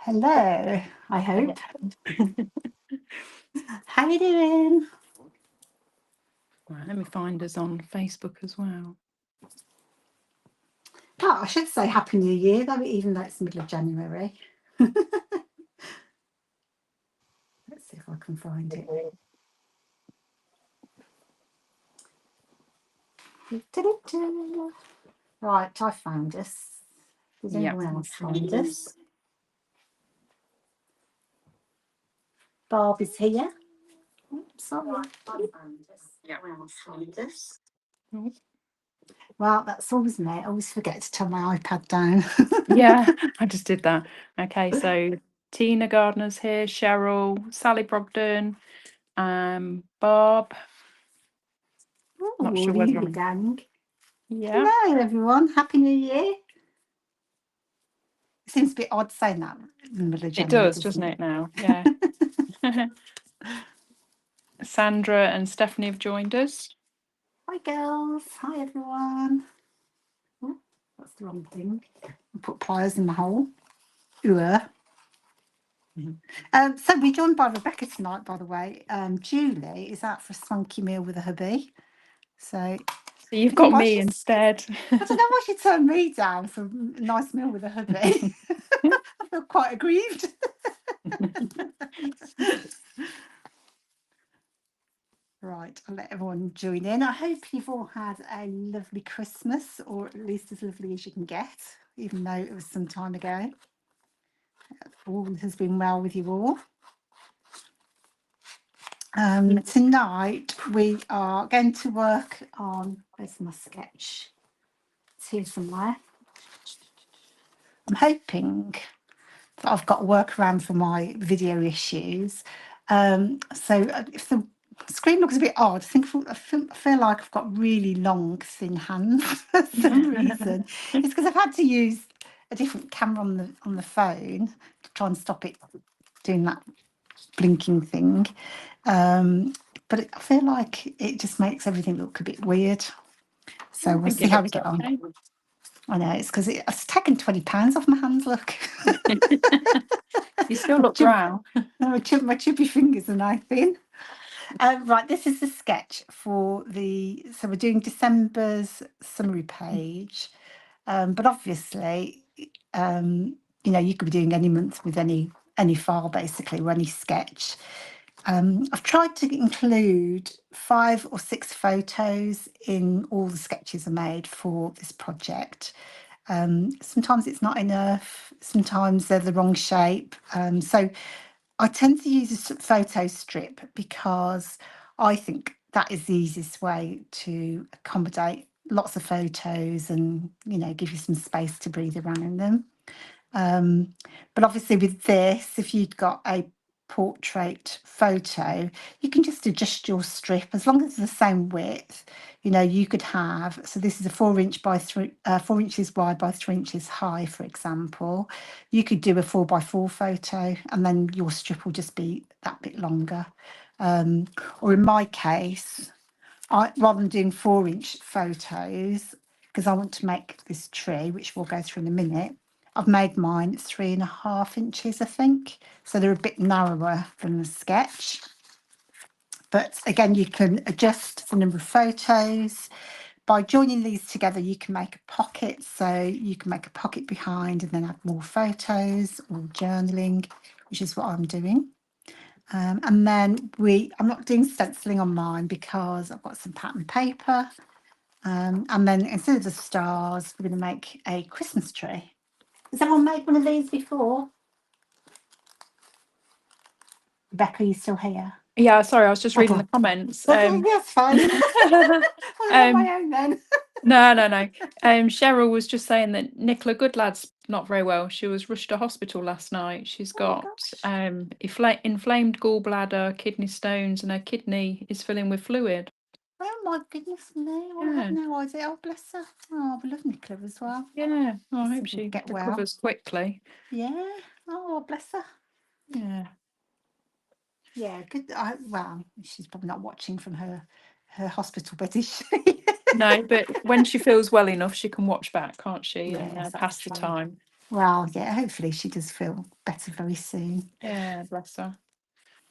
Hello, I hope. How you doing? Right, let me find us on Facebook as well. Oh, I should say Happy New Year, though, even though it's the middle of January. Let's see if I can find it. Right, I found us. Does Yep. anyone else find us? Barb is here. Sorry. Oh, Well, that's always me. I always forget to turn my iPad down. yeah, I just did that. Okay, so Tina Gardner's here, Cheryl, Sally Brogden, Barb. Not Oh, sure the whether Uni I'm. gang. Yeah, Hello, everyone. Happy New Year. It seems a bit odd saying that in the middle of it January, does, doesn't doesn't it? it now? Yeah. Sandra and Stephanie have joined us. Hi, girls. Hi, everyone. Oh, that's the wrong thing. I put pliers in the hole. Ooh. So we're joined by Rebecca tonight, by the way. Julie is out for a swanky meal with a hubby. So So you've I don't know got why me instead. she turned me down for a nice meal with a hubby. I feel quite aggrieved. Right, I'll let everyone join in. I hope you've all had a lovely Christmas, or at least as lovely as you can get, even though it was some time ago. All has been well with you all. Tonight we are going to work on, where's my sketch? It's here somewhere. I'm hoping that I've got a workaround for my video issues. If the screen looks a bit odd, I feel like I've got really long, thin hands for some reason. It's because I've had to use a different camera on the phone to try and stop it doing that blinking thing. But I feel like it just makes everything look a bit weird. So we'll see how we get on. I know, it's because it's taken £20 off my hands, look. You still look brown. My chippy fingers are now thin. Right, this is the sketch so we're doing December's summary page. But obviously, you could be doing any month with any file, basically, or any sketch. I've tried to include 5 or 6 photos in all the sketches I made for this project. Sometimes it's not enough, sometimes they're the wrong shape. So I tend to use a photo strip because I think that is the easiest way to accommodate lots of photos and, give you some space to breathe around in them. But obviously with this, if you'd got a portrait photo, you can just adjust your strip as long as it's the same width. You could have, so this is a 4 inches wide by 3 inches high, for example. You could do a 4x4 photo and then your strip will just be that bit longer. Or in my case, rather than doing 4-inch photos, because I want to make this tree, which we'll go through in a minute, I've made mine 3.5 inches, I think. So they're a bit narrower than the sketch. But again, you can adjust the number of photos. By joining these together, you can make a pocket. So you can make a pocket behind and then add more photos or journaling, which is what I'm doing. And then I'm not doing stenciling on mine because I've got some pattern paper. And then instead of the stars, we're going to make a Christmas tree. Has everyone made one of these before? Rebecca, are you still here? Yeah, sorry, I was just reading the comments. Okay, that's fine. I'm on my own then. No. Cheryl was just saying that Nicola Goodlad's not very well. She was rushed to hospital last night. She's got inflamed gallbladder, kidney stones, and her kidney is filling with fluid. Oh my goodness me! I had no idea. Oh, bless her. Oh, we love Nicola as well. Yeah, I hope she get recovers quickly. Yeah. Oh, bless her. Yeah. Yeah, good. Well, she's probably not watching from her hospital bed, is she? No, but when she feels well enough, she can watch back, can't she? Yes, And pass the time. Well, yeah, hopefully she does feel better very soon. Yeah, bless her.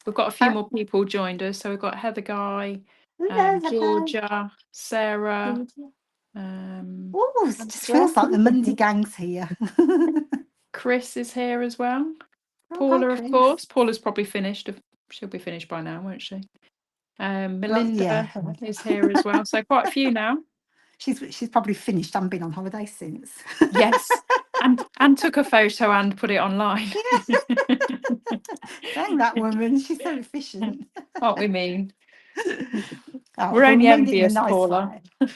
We've got a few Uh, more people joined us. So we've got Heather Guy, hello. Georgia, Sarah, Oh, it just Angela. feels like the Monday gang's here. Chris is here as well. Oh, hi, Paula, of Chris. course. Paula's probably finished. She'll be finished by now, won't she? Well, Melinda yeah, is here as well. So quite a few now. she's probably finished. I haven't been on holiday since. Yes. And took a photo and put it online. Dang that woman, she's so efficient. What we mean. Oh, We're but we only mean it in a envious, nice Paula. way.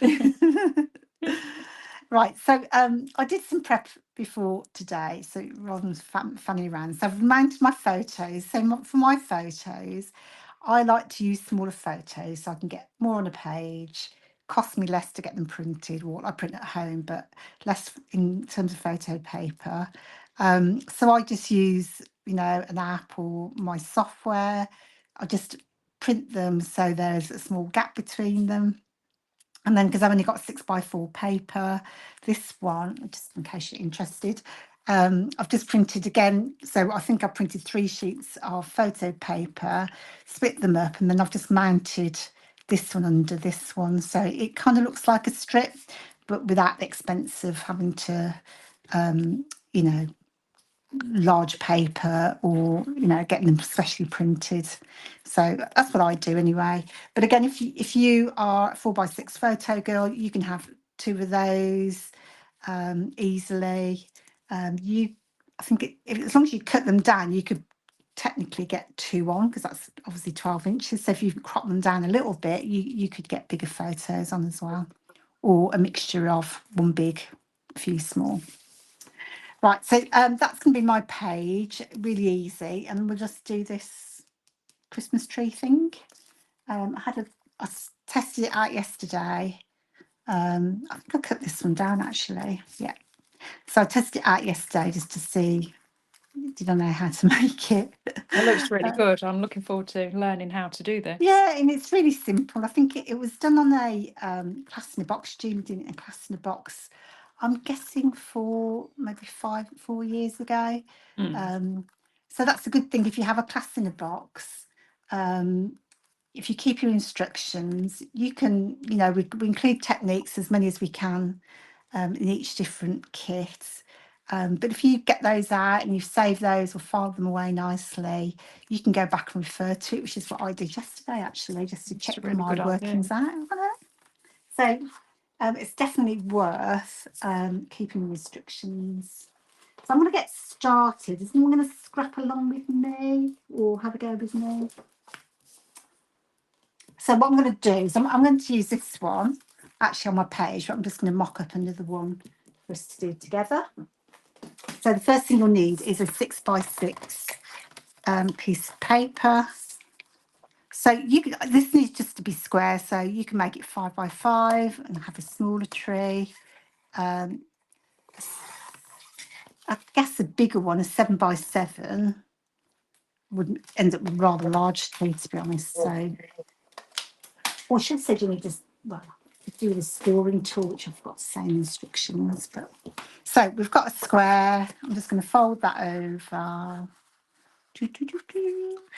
Right, so I did some prep before today, so rather than funny around. So I've mounted my photos. So for my photos, I like to use smaller photos so I can get more on a page. Cost me less to get them printed, or what I print at home, but less in terms of photo paper. So I just use, an app or my software. I just print them so there's a small gap between them. And then, because I've only got 6x4 paper, this one, just in case you're interested, I've just printed again. So I think I printed 3 sheets of photo paper, split them up, and then I've just mounted this one under this one. So it kind of looks like a strip, but without the expense of having to, you know, large paper or getting them specially printed. So that's what I do anyway. But again, if you are a 4x6 photo girl, you can have 2 of those easily. I think as long as you cut them down, you could technically get 2 on, because that's obviously 12 inches. So if you crop them down a little bit, you could get bigger photos on as well, or a mixture of one big, a few small. Right, so that's going to be my page, really easy, and we'll just do this Christmas tree thing. I tested it out yesterday. I think I cut this one down actually. Yeah, so I tested it out yesterday just to see, did I know how to make it? It looks really good. I'm looking forward to learning how to do this. Yeah, and it's really simple. I think it was done on a class in a box. Julie did it in a class in a box. I'm guessing for maybe 4 years ago. So that's a good thing if you have a class in a box. If you keep your instructions, you can, we include techniques as many as we can in each different kit. But if you get those out and you save those or file them away nicely, you can go back and refer to it, which is what I did yesterday, actually, just to check really my good workings out. So it's definitely worth keeping restrictions. So I'm going to get started. Is anyone going to scrap along with me or have a go with me? So what I'm going to do is I'm going to use this one actually on my page, but I'm just going to mock up another one for us to do together. So the first thing you'll need is a 6x6 piece of paper. So this needs just to be square, so you can make it 5x5 and have a smaller tree. I guess a bigger one, a 7x7, would end up with rather large tree, to be honest. So, or I should have said you need to, do the scoring tool, which I've got to say in instructions. But so we've got a square. I'm just going to fold that over.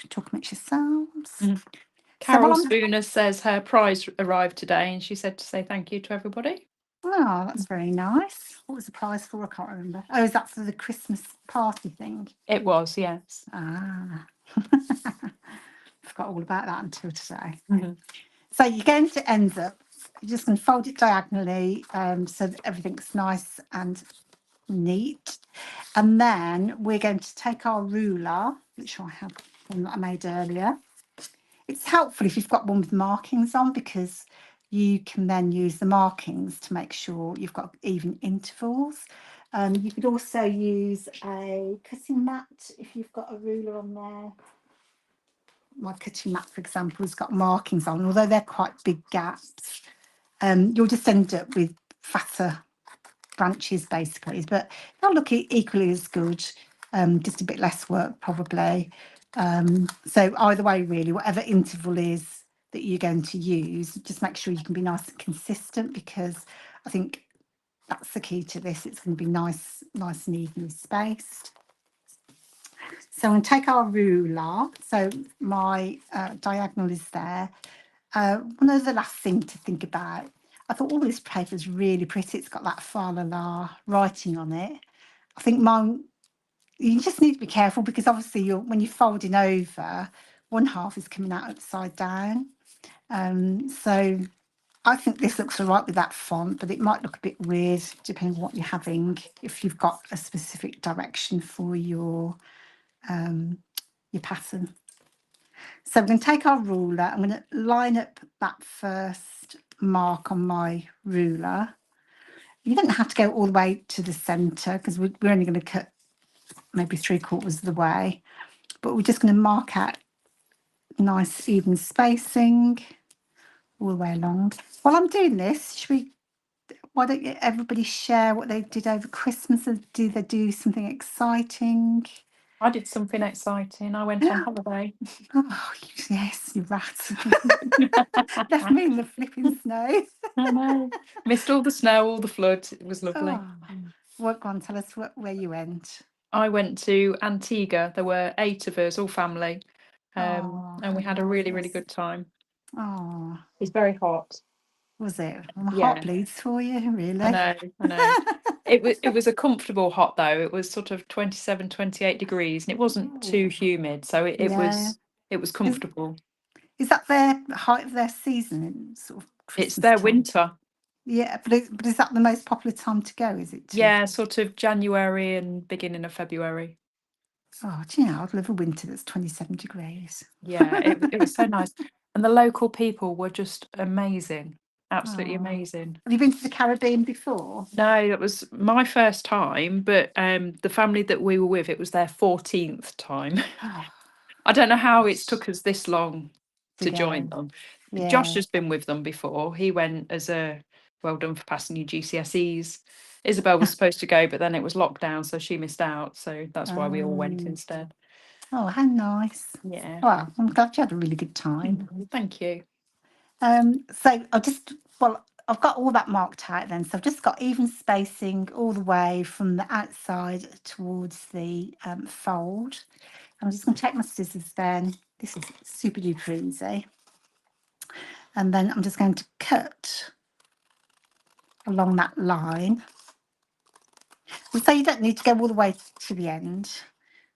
Talk amongst yourselves. Carol Spooner says her prize arrived today, and she said to say thank you to everybody. Oh, that's very nice. What was the prize for? I can't remember. Oh, is that for the Christmas party thing? It was, yes. Ah, forgot all about that until today. So you're going to end up, you're just going to fold it diagonally so that everything's nice and neat. And then we're going to take our ruler, which I have one that I made earlier. It's helpful if you've got one with markings on, because you can then use the markings to make sure you've got even intervals. You could also use a cutting mat if you've got a ruler on there. My cutting mat, for example, has got markings on, although they're quite big gaps. You'll just end up with fatter branches, basically, but they'll look equally as good, just a bit less work probably. So either way, really, whatever interval is that you're going to use, just make sure you can be nice and consistent, because I think that's the key to this. It's going to be nice and evenly spaced. So I'm going to take our ruler. So my diagonal is there. One of the last thing to think about, I thought all this paper is really pretty. It's got that fa la la writing on it. I think mine, you just need to be careful because obviously when you're folding over, one half is coming out upside down. So I think this looks all right with that font, but it might look a bit weird depending on what you're having, if you've got a specific direction for your pattern. So we're going to take our ruler. I'm going to line up that first mark on my ruler. You don't have to go all the way to the centre because we're only going to cut maybe 3/4 of the way, but we're just going to mark out nice even spacing all the way along. While I'm doing this, why don't everybody share what they did over Christmas? Or do they do something exciting? I did something exciting. I went on holiday. Oh, yes, you rat. Left me in the flipping snow. I know. Missed all the snow, all the flood. It was lovely. Oh, well, go on, tell us where you went. I went to Antigua. There were 8 of us, all family. Oh, And we had a really, really good time. Oh, It's very hot. was it? My heart Yeah, bleeds for you, really. I know. It was a comfortable hot though. It was sort of 27, 28 degrees, and it wasn't too humid, so it Yeah. was comfortable. Is that their height of their season, sort of It's Christmas their time? winter. Yeah, but is that the most popular time to go? Is it? Yeah, sort of January and beginning of February. Oh, do you know, I'd love a winter that's 27 degrees. Yeah, it was so nice. And the local people were just amazing. Absolutely Oh. amazing. Have you been to the Caribbean before? No, it was my first time, but the family that we were with, it was their 14th time. Oh, I don't know how it's took us this long to to join go. them. Josh Yeah. has been with them before. He went as a well done for passing your GCSEs. Isabel was supposed to go, but then it was lockdown, so she missed out. So that's why we all went instead. Oh, how nice. Yeah. Well, I'm glad you had a really good time. Thank you. So I've got all that marked out then. So I've just got even spacing all the way from the outside towards the fold. I'm just going to take my scissors then. This is super duper easy. And then I'm just going to cut along that line. And so you don't need to go all the way to the end.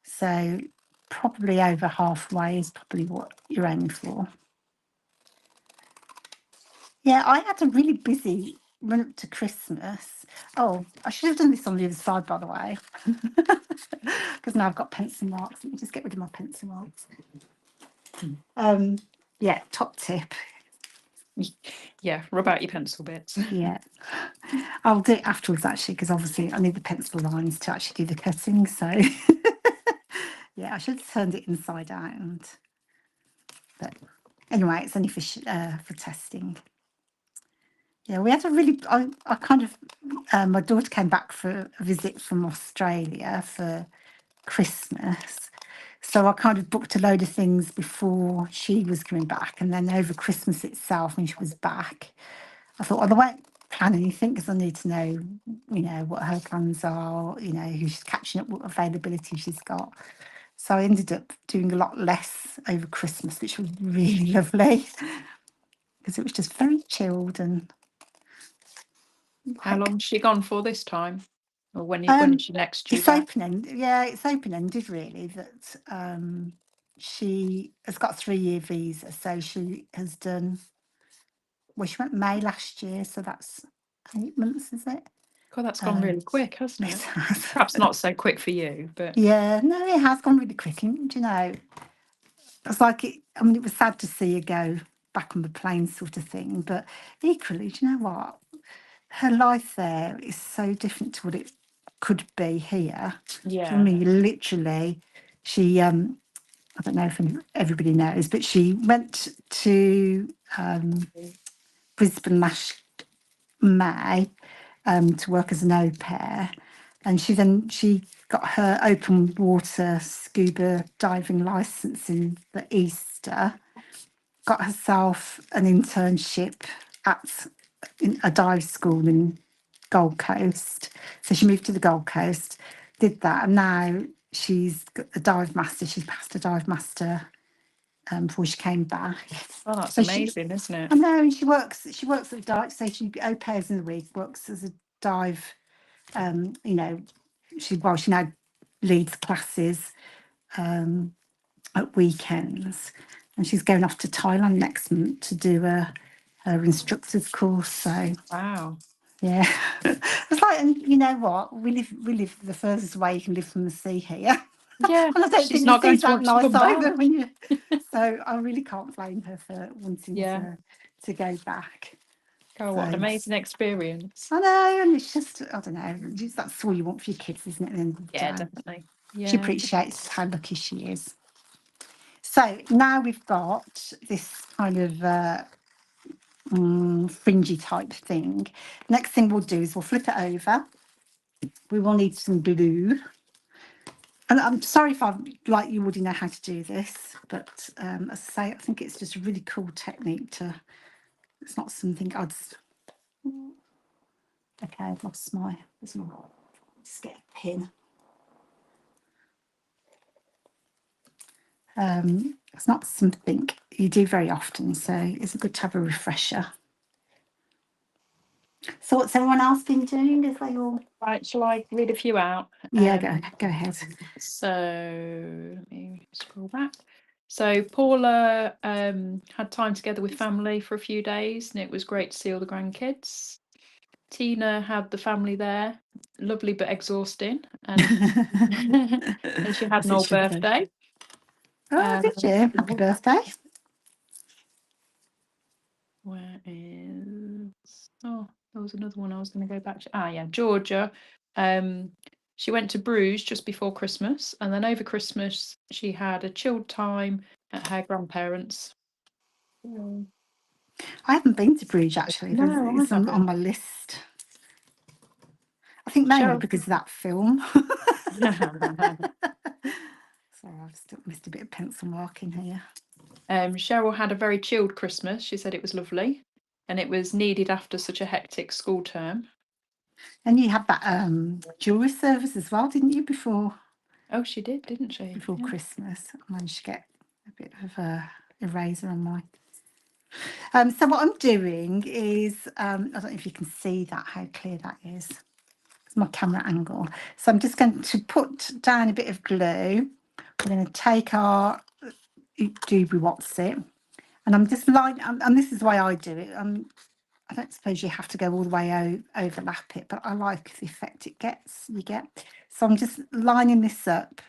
So probably over halfway is probably what you're aiming for. Yeah, I had a really busy run up to Christmas. Oh, I should have done this on the other side, by the way, because now I've got pencil marks. Let me just get rid of my pencil marks. Yeah, top tip. Yeah, rub out your pencil bits. Yeah, I'll do it afterwards actually, because obviously I need the pencil lines to actually do the cutting. So yeah, I should have turned it inside out. But anyway, it's only for testing. Yeah, we had a really, I kind of, my daughter came back for a visit from Australia for Christmas. So I kind of booked a load of things before she was coming back. And then over Christmas itself, when she was back, I thought, well, I won't plan anything because I need to know, what her plans are, who she's catching up, what availability she's got. So I ended up doing a lot less over Christmas, which was really lovely because it was just very chilled and How long's she gone for this time? Or when is she next due it's back? open-ended. Yeah, it's open-ended really. That she has got a 3-year visa, so she has done. Well, she went May last year, so that's 8 months, is it? God, that's gone really quick, hasn't It it? has. Perhaps not so quick for you, but Yeah, no, it has gone really quick. And do you know, it's like it. I mean, it was sad to see her go back on the plane, sort of thing. But equally, do you know what? Her life there is so different to what it could be here. Do you know what I yeah. mean? Literally, she I don't know if everybody knows, but she went to Brisbane last May to work as an au pair, and she got her open water scuba diving license in the Easter. Got herself an internship at a dive school in Gold Coast. So she moved to the Gold Coast, did that, and now she's got a dive master. She's passed a dive master before she came back. Oh, that's So amazing, isn't it? I know, and she works at the dive. So she au pairs in the week, works as a dive. You know, she now leads classes at weekends, and she's going off to Thailand next month to do her instructor's course. So Wow. yeah, it's like, and you know what? We live the furthest away you can live from the sea here. Yeah, And I don't she's think the not going sea's to that want to nice come back. either when you. So I really can't blame her for wanting Yeah. to go back. Oh, what an So amazing experience. I know, and it's just I don't know. That's all you want for your kids, isn't it? At the end of the Yeah, day, definitely. she Yeah. appreciates how lucky she is. So now we've got this kind of fringy type thing. Next thing we'll do is we'll flip it over. We will need some glue. And I'm sorry if I'm like you already know how to do this, but as I say, I think it's just a really cool technique to. It's not something I'd. Okay, I've lost my. Just get a pin. It's not something you do very often, so it's good to have a refresher. So what's everyone else been doing? Is they all? Right, shall I read a few out? Yeah, go ahead. So let me scroll back. So Paula had time together with family for a few days, and it was great to see all the grandkids. Tina had the family there, lovely but exhausting, and and she had As an it old should be. birthday. Oh, did you? Happy birthday. Where is? Oh, there was another one I was going to go back to. Ah, yeah, Georgia. She went to Bruges just before Christmas, and then over Christmas she had a chilled time at her grandparents'. I haven't been to Bruges actually. No, I It's on haven't. my list. I think mainly Cheryl. because of that film. Sorry, I've still missed a bit of pencil marking here. Cheryl had a very chilled Christmas. She said it was lovely, and it was needed after such a hectic school term. And you had that jewellery service as well, didn't you, before Oh, she did, didn't she? Yeah. Christmas? I managed to get a bit of a eraser on mine. So what I'm doing is, I don't know if you can see that, how clear that is. It's my camera angle. So I'm just going to put down a bit of glue. We're going to take our Doobie What's It, and I'm just lining, and this is the way I do it. I don't suppose you have to go all the way overlap it, but I like the effect you get. So I'm just lining this up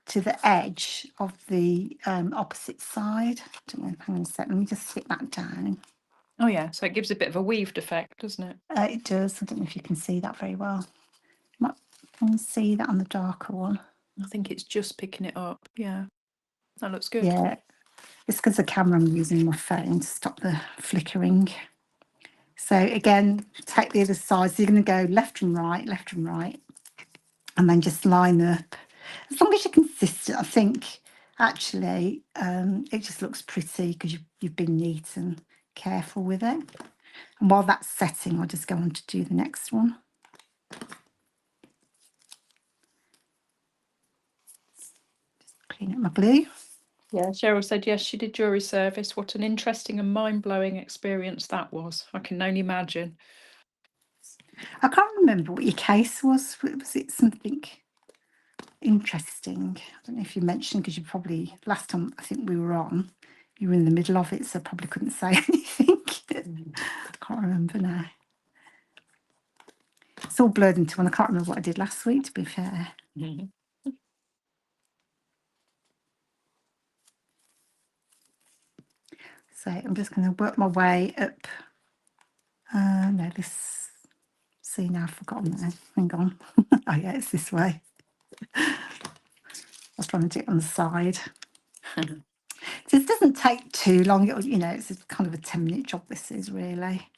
to the edge of the opposite side. Don't know, hang on a second, let me just stick that down. Oh yeah, so it gives a bit of a weaved effect, doesn't it? It does. I don't know if you can see that very well. Can you see that on the darker one? I think it's just picking it up. Yeah, that looks good. Yeah, it's because the camera I'm using my phone to stop the flickering. So again, take the other side. So you're going to go left and right, and then just line up. As long as you're consistent, I think actually it just looks pretty because you've been neat and careful with it. And while that's setting, I'll just go on to do the next one. Just clean up my glue. Yeah, Cheryl said yes, she did jury service. What an interesting and mind-blowing experience that was. I can only imagine. I can't remember what your case was. Was it something interesting? I don't know if you mentioned, because you probably, last time I think we were on, you were in the middle of it, so I probably couldn't say anything. I can't remember now. It's all blurred into one. I can't remember what I did last week, to be fair. So I'm just going to work my way up. No, this. See, now I've forgotten now. Hang on. Oh, yeah, it's this way. I was trying to do it on the side. So this doesn't take too long. It's a kind of a 10-minute job, this is really.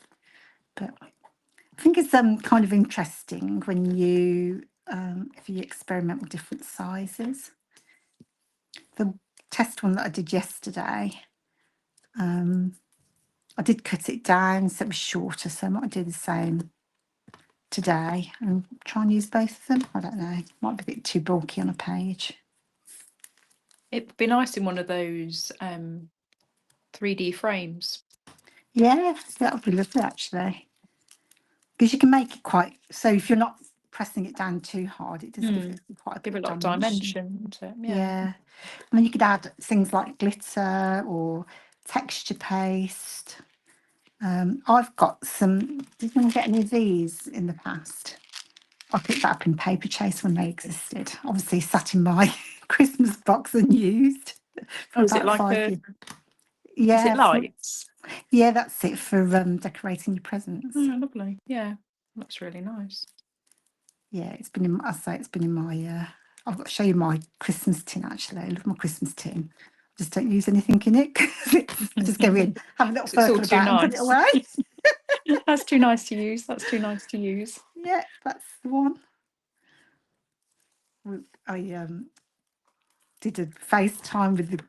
But I think it's kind of interesting when if you experiment with different sizes. The test one that I did yesterday, I did cut it down so it was shorter, so I might do the same today and try and use both of them. I don't know. Might be a bit too bulky on a page. It would be nice in one of those 3D frames. Yeah, that would be lovely actually. Because you can make it quite, so if you're not pressing it down too hard, it does give it quite a bit Give it a lot of dimension. dimension. Yeah. And then you could add things like glitter or texture paste. I've got some, did anyone get any of these in the past? I picked that up in Paper Chase when they existed. Obviously sat in my Christmas box unused for Is it about like 5 years. is Yeah, it lights? yeah, that's it for decorating your presents. Oh, lovely. Yeah, that's really nice. Yeah, it's been in, I say it's been in my, I've got to show you my Christmas tin actually. I love my Christmas tin. I just don't use anything in it because I just go in, have a little It's all circle too about and put it nice. away. That's too nice to use. That's too nice to use. Yeah, that's the one. I did a FaceTime with the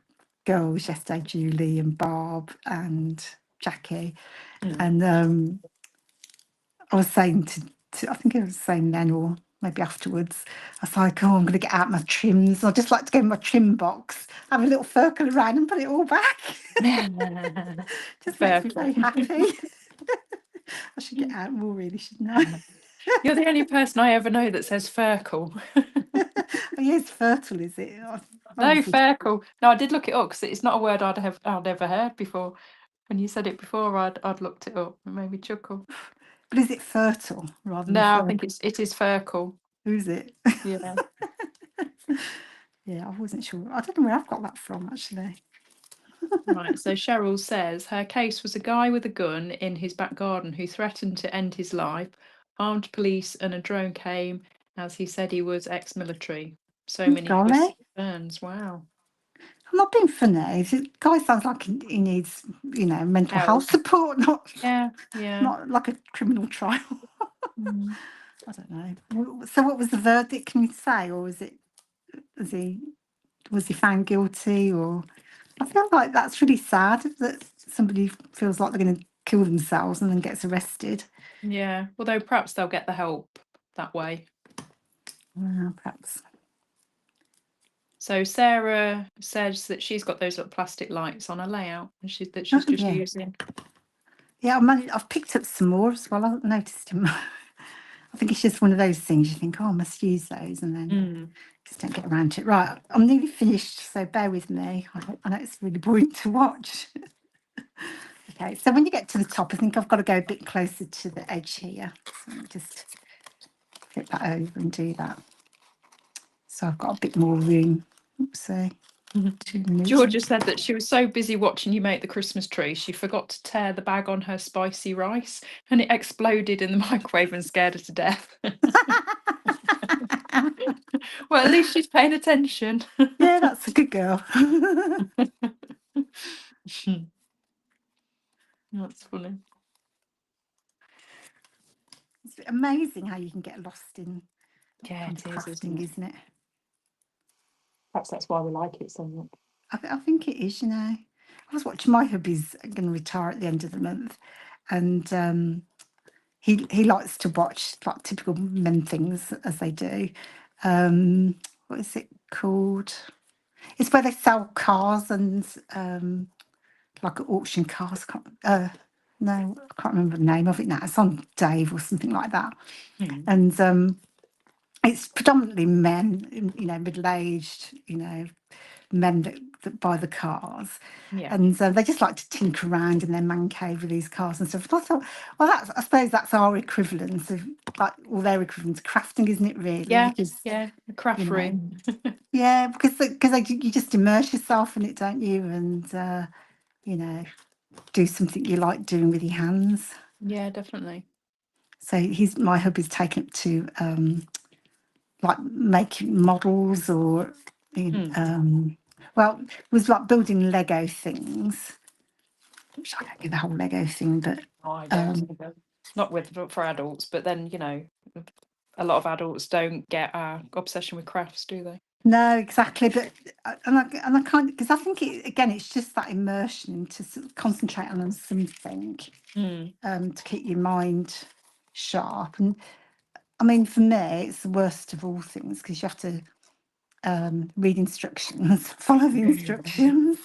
girls yesterday, Julie and Barb and Jackie, and I was saying to I think I was saying then or maybe afterwards, I was like, oh, I'm going to get out my trims. I'd just like to go in my trim box, have a little circle around and put it all back. Just makes me very happy. I should get out more really, shouldn't I? You're the only person I ever know that says Ferkel. Oh, yes, fertile, is it? No, Ferkel. No, I did look it up because it's not a word I'd ever heard before. When you said it before, I'd looked it up. It made me chuckle. But is it fertile rather than No, I think it is Ferkel. Who's it? Yeah. Yeah, I wasn't sure. I don't know where I've got that from actually. Right, so Cheryl says her case was a guy with a gun in his back garden who threatened to end his life. Armed police and a drone came as he said he was ex-military. So many twists Golly. and turns. Wow. I'm not being funny. The guy sounds like he needs, mental health support, not like a criminal trial. I don't know. So what was the verdict, can you say? Or was he found guilty? Or I feel like that's really sad that somebody feels like they're going to kill themselves and then gets arrested. Yeah, although perhaps they'll get the help that way. Perhaps. So Sarah says that she's got those little plastic lights on her layout and she's just using. Yeah, I've picked up some more as well. I haven't noticed him. I think it's just one of those things you think, oh, I must use those, and then just don't get around to it. Right, I'm nearly finished, so bear with me. I know it's really boring to watch. Okay, so when you get to the top, I think I've got to go a bit closer to the edge here. So let me just flip that over and do that. So I've got a bit more room. Oopsie. Georgia said that she was so busy watching you make the Christmas tree, she forgot to tear the bag on her spicy rice and it exploded in the microwave and scared her to death. Well, at least she's paying attention. Yeah, that's a good girl. That's funny. It's amazing how you can get lost in crafting, isn't it? Perhaps that's why we like it so much. I think it is, I was watching my hubby's going to retire at the end of the month, and he likes to watch like typical men things as they do. What is it called? It's where they sell cars and like auction cars. No, I can't remember the name of it now. It's on Dave or something like that. And it's predominantly men, middle-aged, men that buy the cars. And they just like to tinker around in their man cave with these cars and stuff. And I thought, well, I suppose that's our equivalent of, like, all their equivalent to crafting, isn't it, really? Yeah, a craft room. Yeah, because you just immerse yourself in it, don't you? And, do something you like doing with your hands. Yeah, definitely. So my hubby's taken up to like making models or well, it was like building Lego things. Which I don't get the whole Lego thing, but I don't not for adults, but then a lot of adults don't get our obsession with crafts, do they? No, exactly. But and I can't, because I think it's just that immersion to sort of concentrate on something to keep your mind sharp. And I mean, for me, it's the worst of all things because you have to read instructions, follow the instructions.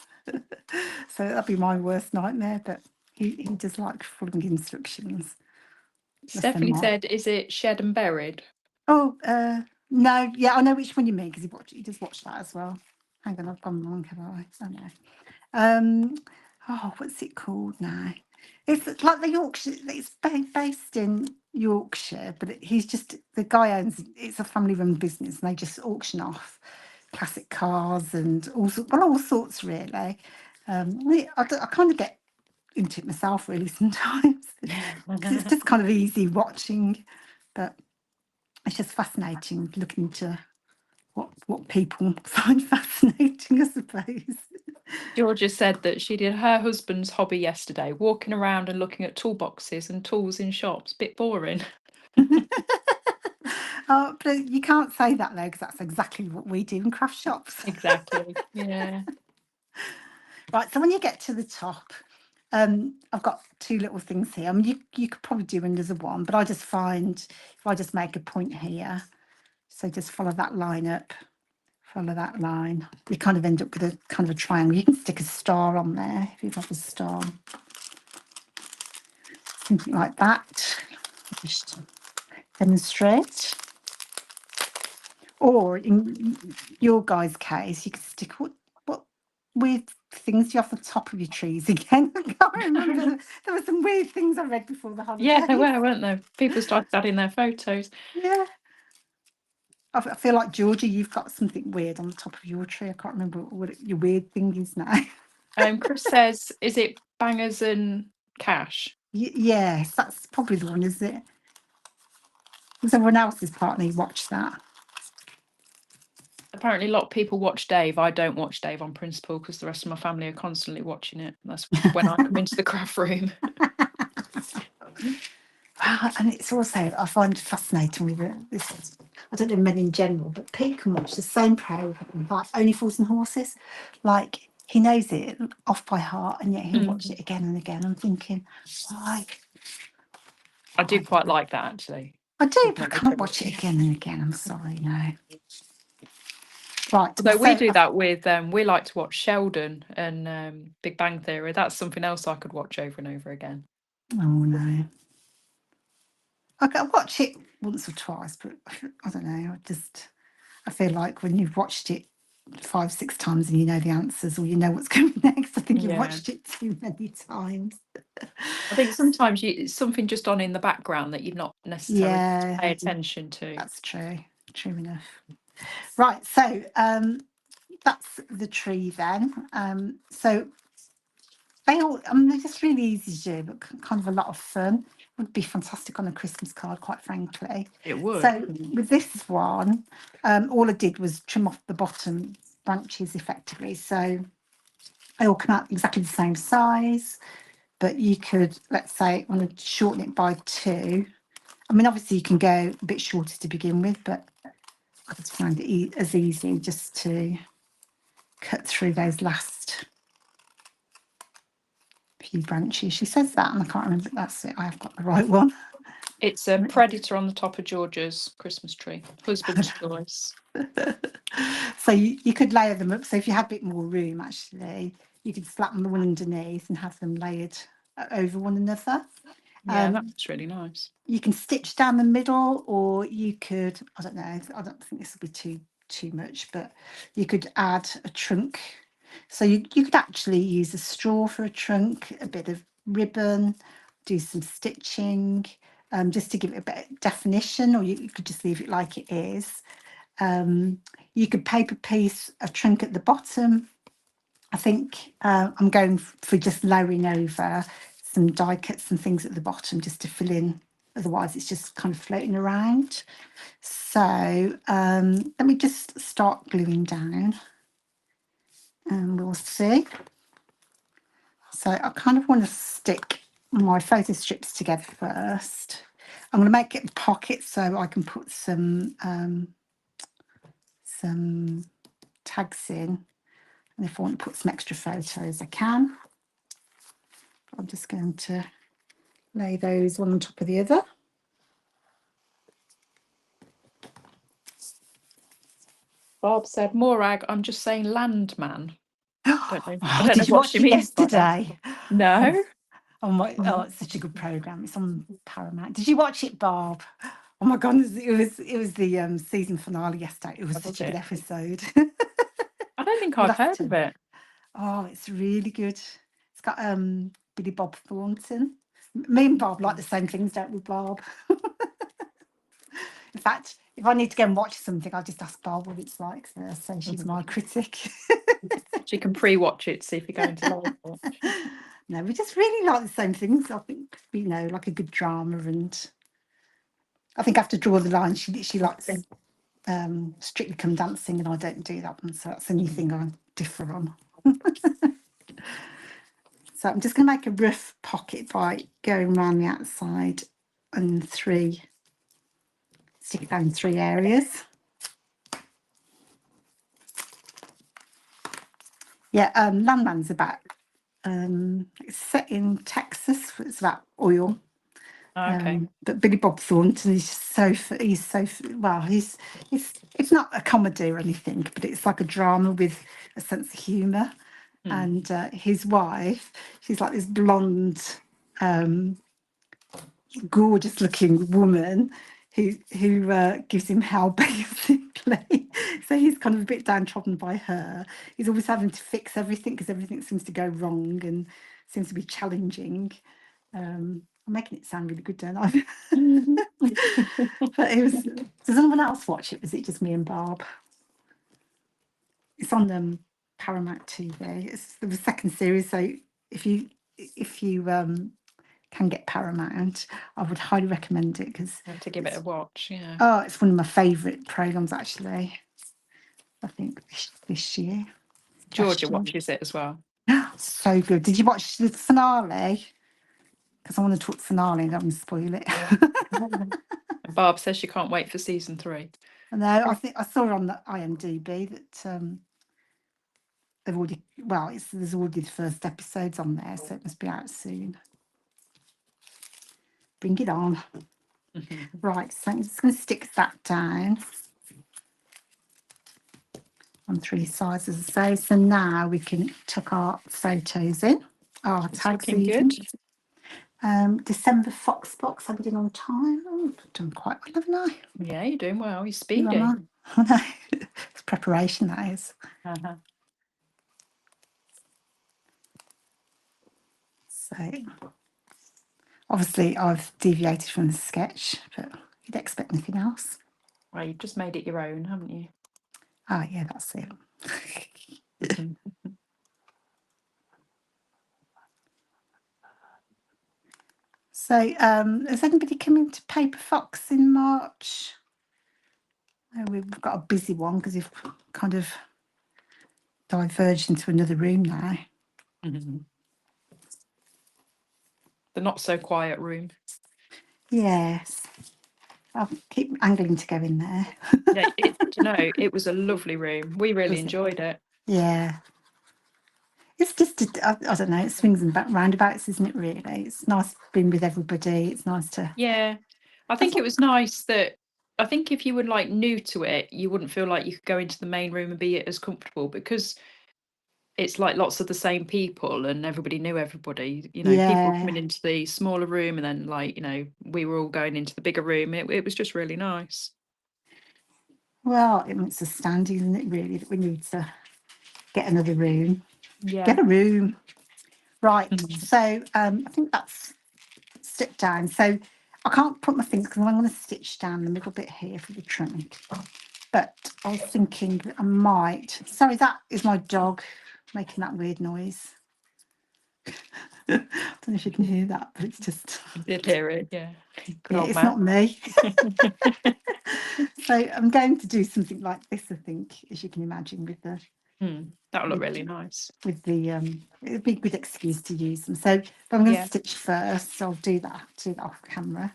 So that'd be my worst nightmare. But he does like following instructions. Stephanie said, "Is it Shed and Buried?" Oh, no, yeah, I know which one you mean because he does watch that as well. Hang on, I've gone wrong, have I? Oh no. What's it called now? It's like the Yorkshire. It's based in Yorkshire, but he's just the guy owns. It's a family-run business, and they just auction off classic cars and all sorts really. I kind of get into it myself really sometimes because it's just kind of easy watching, but it's just fascinating looking into what people find fascinating, I suppose. Georgia said that she did her husband's hobby yesterday, walking around and looking at toolboxes and tools in shops. Bit boring. Oh, but you can't say that though, because that's exactly what we do in craft shops. Exactly. Yeah. Right, so when you get to the top, I've got two little things here. I mean, you could probably do another one, but I just find if I just make a point here, so just follow that line up, follow that line, you kind of end up with a kind of a triangle. You can stick a star on there if you've got a star, something like that. Just demonstrate. Or in your guys' case, you could stick what weird things you have the top of your trees again. I can't remember. There were some weird things I read before the holidays. Yeah, there were, weren't there? People started adding their photos. Yeah. I feel like, Georgia, you've got something weird on the top of your tree. I can't remember what your weird thing is now. Chris says, "Is it Bangers and Cash?" Yes, that's probably the one, isn't it? Because everyone else's partner watched that. Apparently, a lot of people watch Dave. I don't watch Dave on principle because the rest of my family are constantly watching it. That's when I come into the craft room. And it's also, I find fascinating with this. I don't know men in general, but Pete can watch the same program, like Only Fools and Horses. Like he knows it off by heart, and yet he'll watch it again and again. I'm thinking, why? I do quite like that actually. I do, but I can't watch it again and again. I'm sorry, no. Right. So we do that with we like to watch Sheldon and Big Bang Theory. That's something else I could watch over and over again. Oh no. I watch it once or twice, but I don't know. I feel like when you've watched it 5, 6 times and you know the answers or you know what's coming next, I think you've watched it too many times. I think sometimes it's something just on in the background that you've not necessarily pay attention to. That's true. True enough. Right, so that's the tree then. So they're just really easy to do, but kind of a lot of fun. Would be fantastic on a Christmas card, quite frankly. It would. So with this one, all I did was trim off the bottom branches effectively. So they all come out exactly the same size, but you could, let's say, want to shorten it by 2. I mean, obviously you can go a bit shorter to begin with, but I just find it as easy just to cut through those last few branches. She says that, and I can't remember. That's it. I have got the right one. It's a predator on the top of Georgia's Christmas tree. Husband's choice. So you could layer them up. So if you had a bit more room, actually, you could slap them the one underneath and have them layered over one another. Yeah, that's really nice. You can stitch down the middle, or you could, I don't know, I don't think this will be too much, but you could add a trunk. So you could actually use a straw for a trunk, a bit of ribbon, do some stitching, just to give it a bit of definition, or you could just leave it like it is. You could paper piece a trunk at the bottom. I think I'm going for just layering over some die cuts and things at the bottom just to fill in. Otherwise, it's just kind of floating around. So let me just start gluing down and we'll see. So I kind of want to stick my photo strips together first. I'm going to make it pockets so I can put some tags in. And if I want to put some extra photos, I can. I'm just going to lay those one on top of the other. Bob said, Morag, I'm just saying landman. Don't know. I Oh, don't know did you what watch she it means by that. yesterday? No. Oh my! Oh, it's such a good program. It's on Paramount. Did you watch it, Barb? Oh my goodness, it was the season finale yesterday. It was Was such a good it? episode. I don't think You'll I've have heard of to. it. Oh, it's really good. It's got Billy Bob Thornton. Me and Bob like the same things, don't we, Bob? In fact, if I need to go and watch something, I'll just ask Bob what it's like. So she's my critic. She can pre-watch it, see if you're going to like it. No, we just really like the same things. I think, like a good drama, and I think I have to draw the line. She likes Strictly Come Dancing, and I don't do that one, so that's a new thing I differ on. So I'm just going to make a rough pocket by going around the outside and stick it down in 3 areas. Yeah, Landman's about it's set in Texas. It's about oil. Okay. But Billy Bob Thornton is well. It's not a comedy or anything, but it's like a drama with a sense of humour. And his wife, she's like this blonde, gorgeous looking woman who gives him hell basically. So he's kind of a bit downtrodden by her. He's always having to fix everything because everything seems to go wrong and seems to be challenging. I'm making it sound really good, don't I? But does anyone else watch it? Was it just me and Barb? It's on Paramount TV. It's the second series, so if you can get Paramount, I would highly recommend it because I have to give it a watch. Yeah. oh, it's one of my favourite programs actually. I think this year. Georgia watches it as well. So good. Did you watch the finale? Because I want to talk finale and I don't want to spoil it. And Barb says she can't wait for season 3. No, I think I saw on the IMDb that they've already there's already the first episodes on there, so it must be out soon. Bring it on. Right, so I'm just going to stick that down on 3 sides, as I say. So now we can tuck our photos in. Our tags even. December Fox box. I've been on time. Oh, I've done quite well, haven't I? Yeah, you're doing well. You're Here speedy. am I. It's preparation, that is. So obviously I've deviated from the sketch, but you'd expect nothing else. Well, you've just made it your own, haven't you? Oh yeah, that's it. So has anybody come into Paper Fox in March? We've got a busy one because we've kind of diverged into another room now. The not so quiet room. Yes. I'll keep angling to go in there. Yeah, it was a lovely room. We really enjoyed it. Yeah. It's just, I don't know, it swings and roundabouts, isn't it, really? It's nice being with everybody. It's nice to... Yeah. I think it was nice that, I think if you were like new to it, you wouldn't feel like you could go into the main room and be as comfortable because it's like lots of the same people and everybody knew everybody. People were coming into the smaller room and then we were all going into the bigger room. It was just really nice. Well, it's a stand, isn't it, really, that we need to get another room. Yeah. Get a room. Right. So I think that's sit down. So I can't put my fingers because I'm going to stitch down the middle bit here for the trunk. But I was thinking that I might... Sorry, that is my dog making that weird noise. I don't know if you can hear that, but it's just... I did hear it, yeah. It's not me. So I'm going to do something like this, I think, as you can imagine, with the... That'll look really nice. With the... it'd be a good excuse to use them. So but I'm going to stitch first, so I'll do that off camera.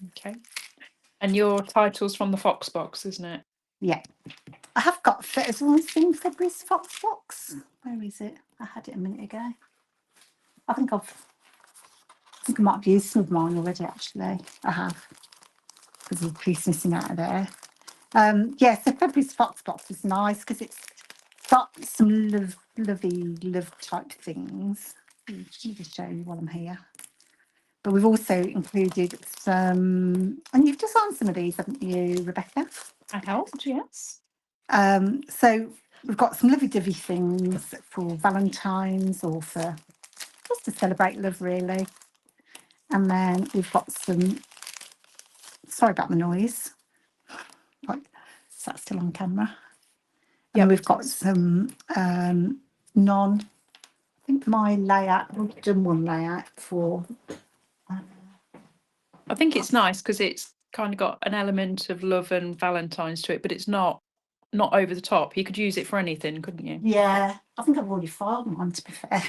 Okay. And your title's from the Fox box, isn't it? Yeah. I have got... Has anyone seen February's Fox box? Where is it? I had it a minute ago. I think I might have used some of mine already, actually. I have. Because the piece missing out of there. Yeah, so February's Fox box is nice because it's got some love type things. Let me just show you while I'm here. But we've also included some, and you've designed some of these, haven't you, Rebecca? I helped, yes. So we've got some lovey-dovey things for Valentine's or for just to celebrate love, really. And then we've got some, sorry about the noise. Right, is that still on camera? And Yep, we've got some I think my layout, we've done one layout for. I think it's nice because it's kind of got an element of love and Valentine's to it, but it's not over the top. You could use it for anything, couldn't you? Yeah, I think I've already filed one, to be fair.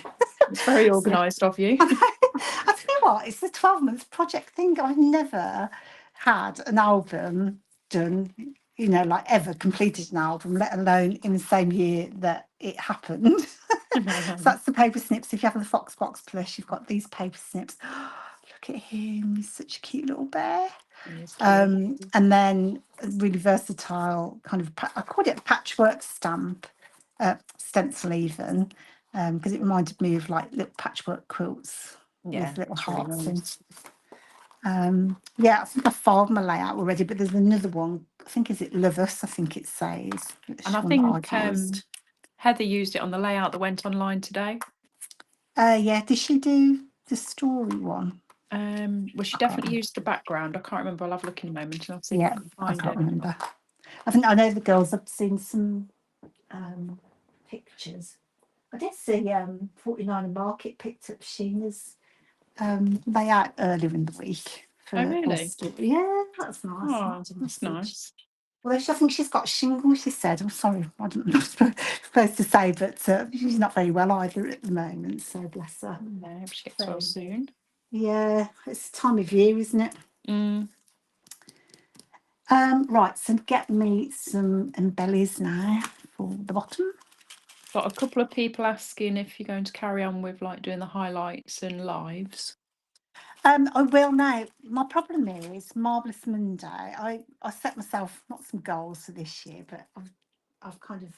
It's very So, organised of you. I tell you what, it's the 12-month project thing. I've never had an album done, like ever completed an album, let alone in the same year that it happened. So that's the paper snips. If you have the Fox Box Plus, you've got these paper snips. Look at him, he's such a cute little bear. And then a really versatile kind of, I called it a patchwork stamp, stencil even, because it reminded me of like little patchwork quilts with little hearts in. Yeah, I think I filed my layout already, but there's another one. I think, is it Love Us? I think it says. And I think Heather used it on the layout that went online today. Yeah, did she do the story one? Well, she definitely used the background. I can't remember. I'll have a look in a moment and I'll see if I can find I can't it. remember. I know the girls have seen some pictures. I did see 49 Market picked up Sheena's layout earlier in the week. Oh, really? Yeah, that's nice. Oh, that's nice. Well, I think she's got shingles, she said. I'm sorry, I don't know what I'm supposed to say, but she's not very well either at the moment, so bless her. Yeah, I hope she gets well soon. Yeah, it's the time of year, isn't it? Right, so get me some embellies now for the bottom. Got a couple of people asking if you're going to carry on with like doing the highlights and lives. I will now. My problem is Marvellous Monday. I set myself not some goals for this year, but I've kind of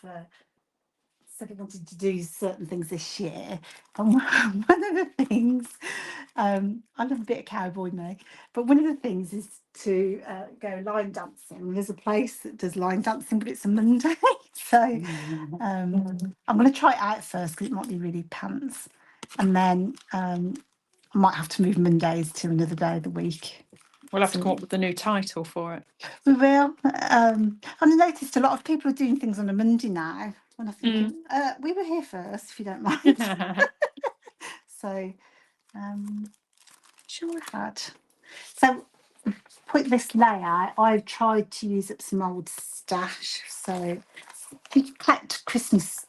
said I wanted to do certain things this year. And one of the things, I love a bit of cowboy me, but one of the things is to go line dancing. There's a place that does line dancing, but it's a Monday. So I'm going to try it out first because it might be really pants. And then I might have to move Mondays to another day of the week. We'll have to come up with a new title for it. We will. And I noticed a lot of people are doing things on a Monday now. When I think we were here first, if you don't mind. So, sure we had. So, put this layout. I've tried to use up some old stash. So, if you collect Christmas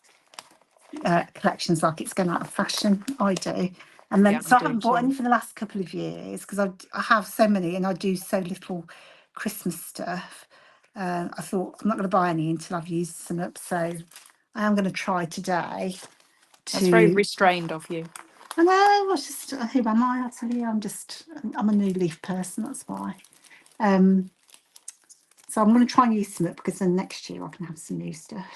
collections like it's going out of fashion, I do. And then, so I haven't bought any for the last couple of years because I have so many and I do so little Christmas stuff. I thought I'm not going to buy any until I've used some up. So I am going to try today. That's very restrained of you. I know. I was just, who am I? I tell you, I'm a new leaf person. That's why. So I'm going to try and use some up because then next year I can have some new stuff.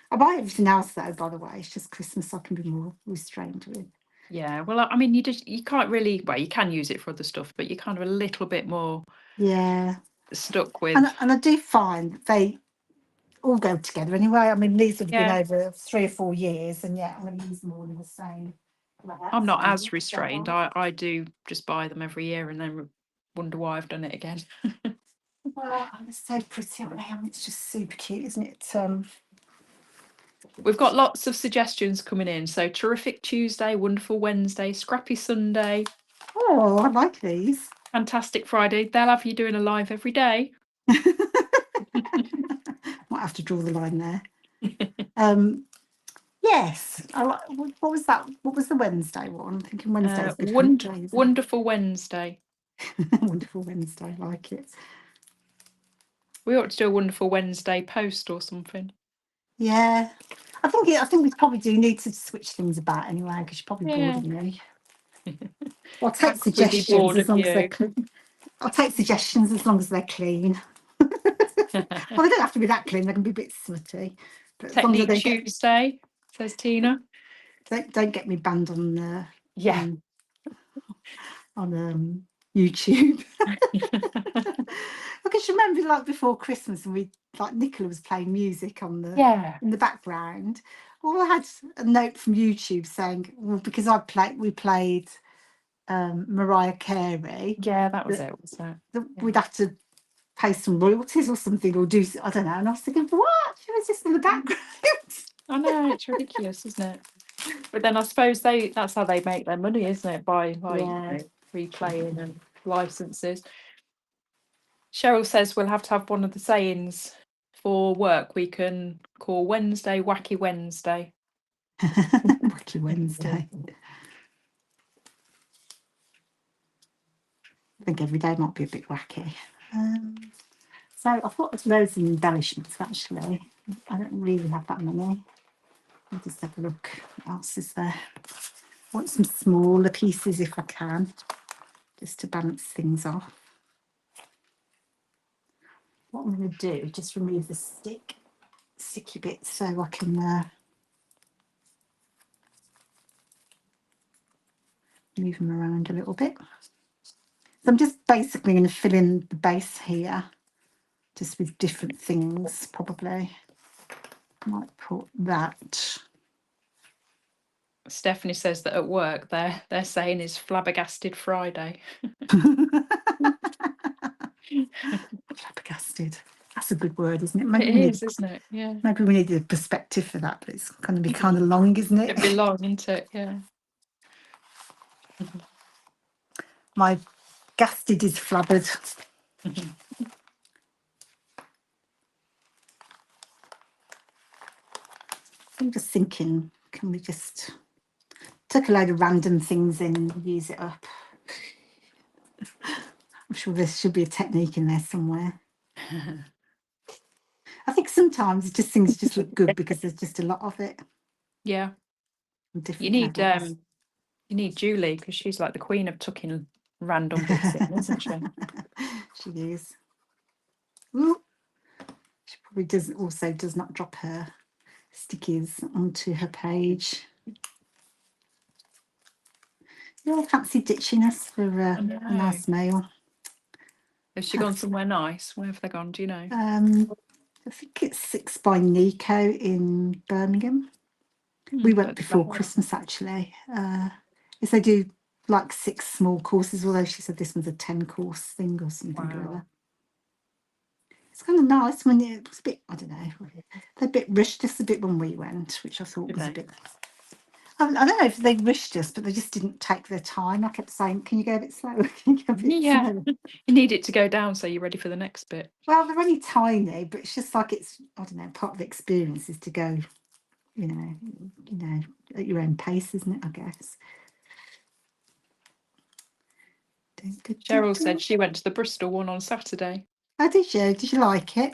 I buy everything else though, by the way. It's just Christmas I can be more restrained with. Yeah, well, I mean, you can't really, well, you can use it for other stuff, but you're kind of a little bit more stuck with. And I do find that they all go together anyway. I mean, these have been over 3 or 4 years, and yet I'm going to use them all in the same. I'm not as restrained. I do just buy them every year and then wonder why I've done it again. Well, it's so pretty, aren't they? I mean, it's just super cute, isn't it? We've got lots of suggestions coming in. So terrific Tuesday, wonderful Wednesday, scrappy Sunday. Oh, I like these. Fantastic Friday. They'll have you doing a live every day. Might have to draw the line there. Yes. What was that? What was the Wednesday one? I'm thinking Wednesday's good. Wonderful Wednesday. Wonderful Wednesday. I like it. We ought to do a wonderful Wednesday post or something. Yeah. I think we probably do need to switch things about anyway, because you're probably bored of me. I'll take suggestions as long as they're clean. I'll take suggestions as long as they're clean. Well, they don't have to be that clean. They can be a bit smutty. But as long as I Technique don't get, Tuesday, says Tina. don't get me banned on Yeah. on YouTube. Because you remember, like before Christmas, and Nicola was playing music on in the background. Well, I had a note from YouTube saying, well, because we played Mariah Carey. Yeah, that was it, wasn't it? We'd have to pay some royalties or something, or do, I don't know. And I was thinking, what? Who is this in the background? I know, it's ridiculous, isn't it? But then I suppose that's how they make their money, isn't it? By replaying and licenses. Cheryl says we'll have to have one of the sayings for work we can call Wednesday Wacky Wednesday. Wacky Wednesday. I think every day might be a bit wacky. So I've got loads of embellishments actually. I don't really have that many. I'll just have a look. What else is there? I want some smaller pieces if I can, just to balance things off. What I'm going to do is just remove the sticky bits so I can move them around a little bit. So I'm just basically going to fill in the base here, just with different things probably. Might put that. Stephanie says that at work their saying is flabbergasted Friday. Flabbergasted. That's a good word, isn't it? Maybe It is, isn't it? Yeah. Maybe we need a perspective for that, but it's going to be kind of long, isn't it? It'd be long, isn't it? Yeah. My gasted is flabbered. I'm just thinking, can we just tuck a load of random things in and use it up? I'm sure there should be a technique in there somewhere. I think sometimes things just look good because there's just a lot of it. Yeah. You need Julie because she's like the queen of tucking random bits in, isn't she? She is. Ooh. She probably does not drop her stickies onto her page. Yeah, fancy ditching us for a nice meal. Has she gone somewhere nice? Where have they gone? Do you know? I think it's 6 by Nico in Birmingham. We went before Christmas actually. Yes, they do like 6 small courses, although she said this one's a 10-course thing or something or other. It's kind of nice when it was a bit, I don't know, they're a bit rushed us a bit when we went, which I thought was a bit. I don't know if they rushed us, but they just didn't take their time. I kept saying, can you go a bit slower? Can you go a bit slower? You need it to go down so you're ready for the next bit. Well, they're only tiny, but it's just like it's, I don't know, part of the experience is to go, you know, at your own pace, isn't it, I guess. Cheryl said she went to the Bristol one on Saturday. Oh, did you? Did you like it?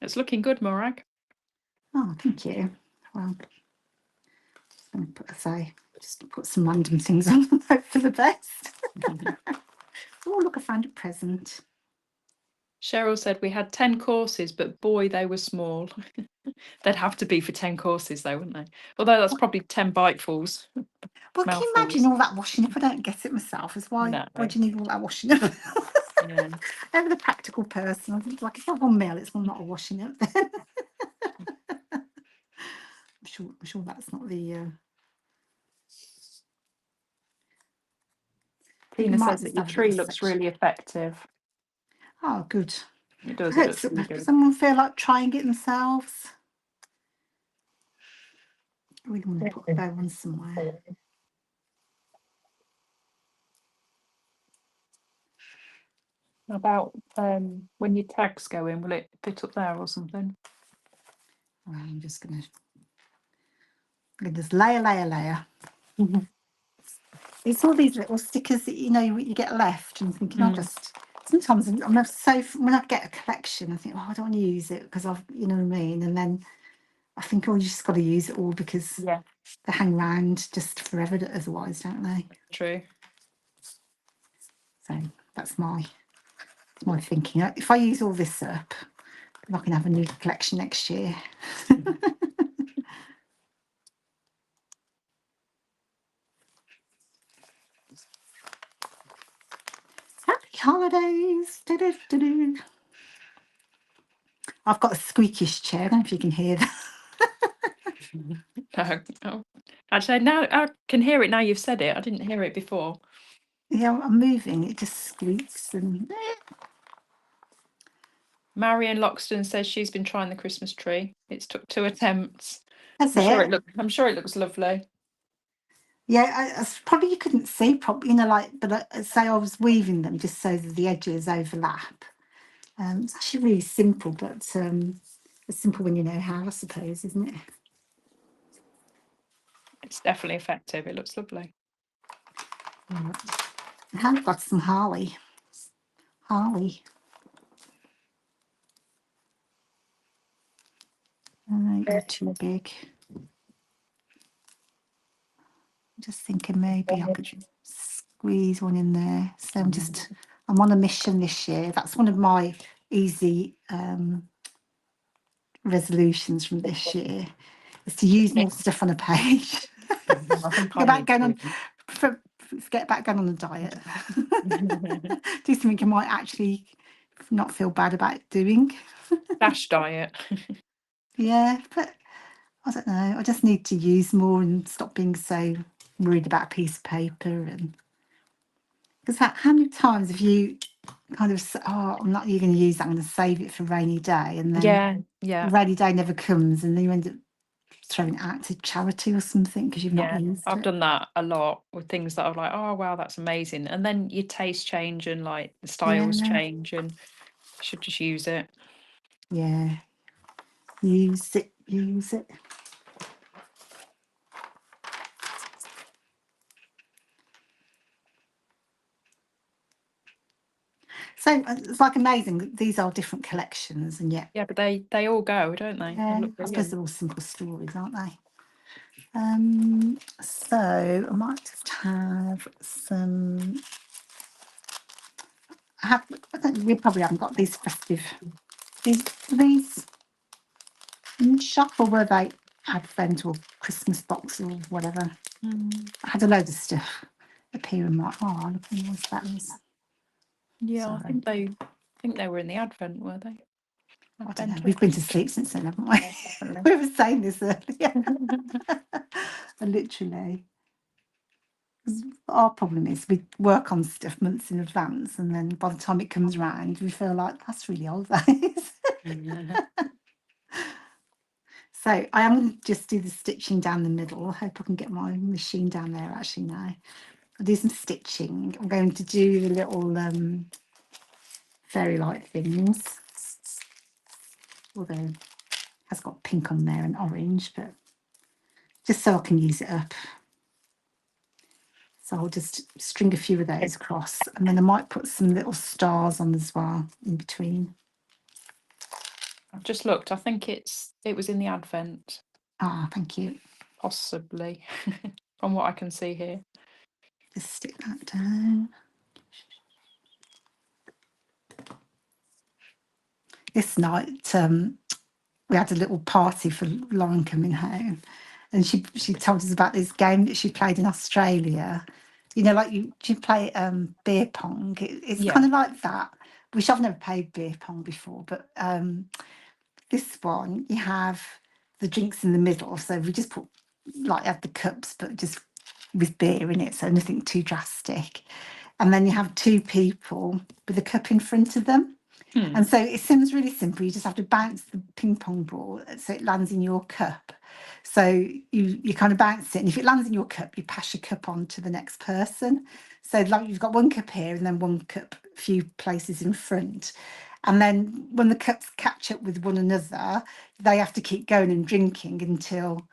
It's looking good, Morag. Oh, thank you. Well, I'm just put some random things on and hope for the best. Oh, look, I found a present. Cheryl said we had 10 courses, but boy, they were small. They'd have to be for 10 courses, though, wouldn't they? Although that's probably 10 bitefuls. Well, can you imagine all that washing up? I don't get it myself. Why do you need all that washing up? Yeah. I'm the practical person. I think, like, if I have one meal, it's not a washing up then. I'm sure that's not the. Tina says that your tree looks really effective. Oh, good. It does. It looks really good. Someone feel like trying it themselves. I really want to put a bow on somewhere. About when your tags go in, will it fit up there or something? I'm just going to just layer. It's all these little stickers that you get left, and thinking, sometimes when I get a collection, I think, I don't want to use it because you know what I mean, and then I think you just got to use it all because Yeah, they hang around just forever otherwise, don't they? true. So that's my thinking. If I use all this up, I can have a new collection next year. Happy holidays! Do-do-do-do. I've got a squeakish chair. I don't know if you can hear that. No. Oh. Actually, now I can hear it now you've said it. I didn't hear it before. Yeah, I'm moving. It just squeaks and. Marion Loxton says she's been trying the Christmas tree. It's took 2 attempts. That's I'm sure it. I'm sure it looks lovely. Yeah, probably you couldn't see properly, but say I was weaving them just so that the edges overlap. It's actually really simple, but it's simple when you know how, I suppose, isn't it? It's definitely effective. It looks lovely. I have got some Harley. You're too big. I'm just thinking maybe I could squeeze one in there. So I'm on a mission this year. That's one of my easy resolutions from this year, is to use more stuff on a page. I think I need Get back going on a diet. Do something I might actually not feel bad about doing. Dash diet. Yeah, but I don't know. I just need to use more and stop being so worried about a piece of paper. And because how many times have you kind of I'm not even going to use that, I'm going to save it for a rainy day, and then Yeah. the rainy day never comes, and then you end up throwing it out to charity or something because you've not used I've it. done that a lot with things that I'm like, oh wow, that's amazing. And then your taste change and like the styles change, and you should just use it. Yeah. Use it. So it's like amazing that these are different collections, and yet Yeah, but they all go, don't they? They look I suppose brilliant. they're all simple stories, aren't they? So I might just have some. I think we probably haven't got these festive. These in the shop, or were they Advent or Christmas box or whatever? I had a load of stuff appear in my. Oh, look at what that is. Yeah, Sorry. I think they were in the Advent, were they? I don't know. We've been to sleep since then, haven't we? Definitely. We were saying this earlier. Literally. Our problem is we work on stuff months in advance, and then by the time it comes round, we feel like that's really old, that is. So I am going to just do the stitching down the middle. I hope I can get my machine down there actually now. I'll do some stitching. I'm going to do the little fairy light things. Although it has got pink on there and orange, but just so I can use it up. So I'll just string a few of those across, and then I might put some little stars on as well in between. I've just looked. I think it was in the Advent. Ah, thank you. Possibly, from what I can see here. Just stick that down. This night, we had a little party for Lauren coming home, and she told us about this game that she played in Australia. You know, like you play beer pong. It's kind of like that, which I've never played beer pong before, but this one you have the drinks in the middle. So we just have the cups, but just with beer in it, so nothing too drastic. And then you have two people with a cup in front of them. And so it seems really simple. You just have to bounce the ping pong ball so it lands in your cup. So you kind of bounce it, and if it lands in your cup, you pass your cup on to the next person. So like you've got one cup here and then one cup a few places in front. And then when the cups catch up with one another, they have to keep going and drinking until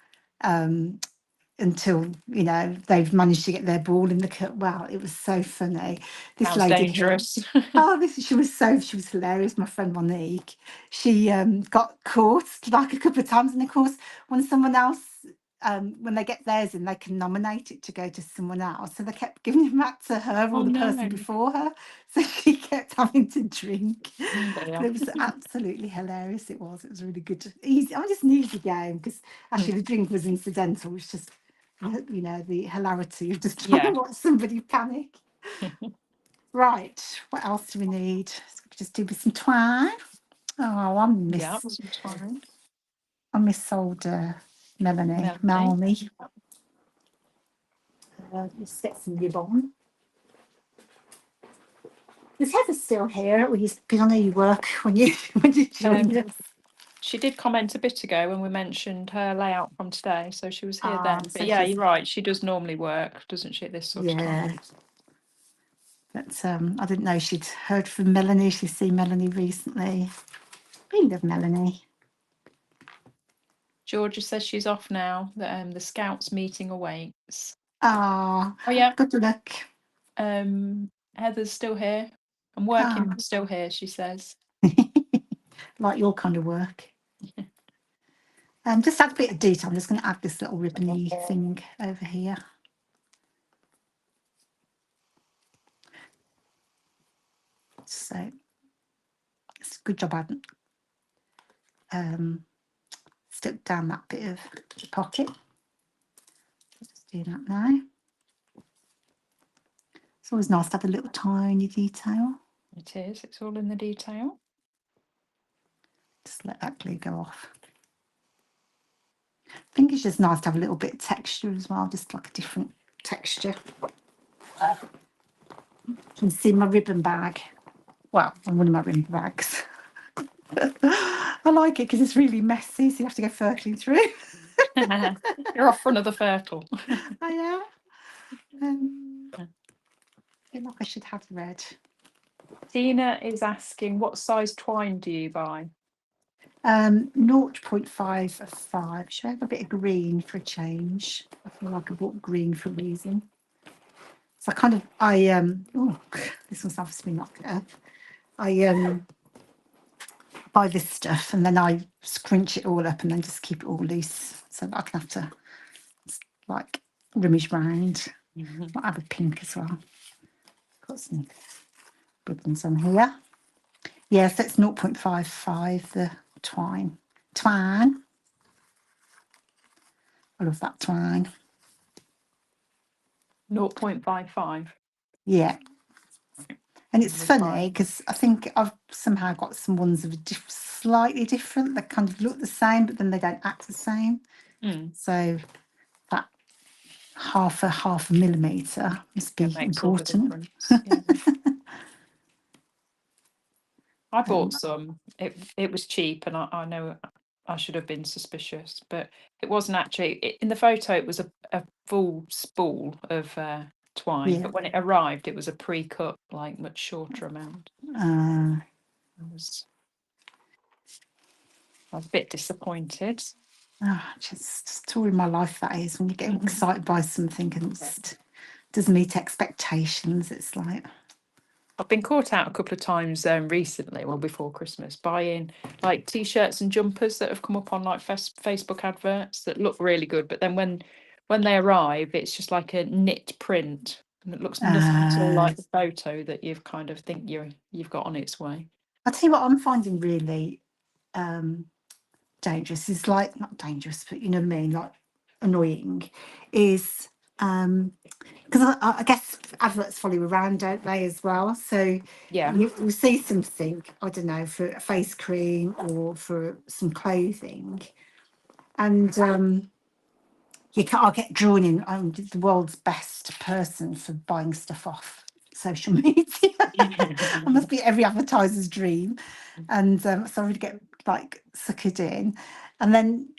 until, you know, they've managed to get their ball in the cup. Wow, it was so funny. This Sounds lady here, dangerous. she was hilarious. My friend Monique, she got caught like a couple of times, and of course, when someone else, when they get theirs in, they can nominate it to go to someone else. So they kept giving it back to her or Oh the person no. before her. So she kept having to drink. Oh But dear. it was absolutely hilarious. It was. It was really good. Easy. I just an easy game because actually the drink was incidental. It was just, you know, the hilarity of just trying Yeah. to watch somebody panic. Right. What else do we need? So we could just do with some twine. Oh, Yeah, some twine. I miss old Melanie. Melanie. Let's get some ribbon. Is Heather still here? Because I know you work when you join us. She did comment a bit ago when we mentioned her layout from today, so she was here then. So But yeah, she's, you're right. She does normally work, doesn't she, at this sort of time? yeah. But I didn't know she'd heard from Melanie. She's seen Melanie recently. We love Melanie. Georgia says she's off now. The Scouts meeting awaits. Oh yeah. Good luck. Heather's still here. I'm working, but still here, she says. Like your kind of work. Just add a bit of detail. I'm just going to add this little ribbony thing over here. So it's a good job I hadn't stuck down that bit of the pocket. Just do that now. It's always nice to have a little tiny detail. It is. It's all in the detail. Just let that glue go off. I think it's just nice to have a little bit of texture as well, just like a different texture. You can see my ribbon bag. Well, one of my ribbon bags. I like it because it's really messy, so you have to go fertling through. You're off for another fertile. I am. I feel like I should have red. Tina is asking, what size twine do you buy? 0.55. Should I have a bit of green for a change? I feel like I bought green for a reason. So oh, this one's obviously not good. I buy this stuff and then I scrunch it all up and then just keep it all loose so that I can have to like rummage round. Might have a pink as well. Got some ribbons on here. Yeah, so it's 0.55, the twine. Twine. I love that twine. 0.55. Yeah. And it's funny because I think I've somehow got some ones that are slightly different. They kind of look the same, but then they don't act the same. So that half a millimetre must be important. I bought some. It was cheap, and I know I should have been suspicious, but it wasn't actually. In the photo, it was a full spool of twine, but when it arrived, it was a pre-cut, like much shorter amount. I was a bit disappointed. Just story of my life, that is, when you get excited by something and it just doesn't meet expectations. It's like, I've been caught out a couple of times recently, well, before Christmas, buying like t-shirts and jumpers that have come up on like Facebook adverts that look really good, but then when they arrive, it's just like a knit print, and it looks nothing at all like the photo that you've kind of think you've got on its way. I'll tell you what I'm finding really dangerous is like, not dangerous, but you know what I mean, like annoying, is because I guess adverts follow you around, don't they, as well? So you see something, I don't know, for a face cream or for some clothing, and I'll get drawn in. I'm the world's best person for buying stuff off social media. I must be every advertiser's dream, and so I really get like suckered in. And then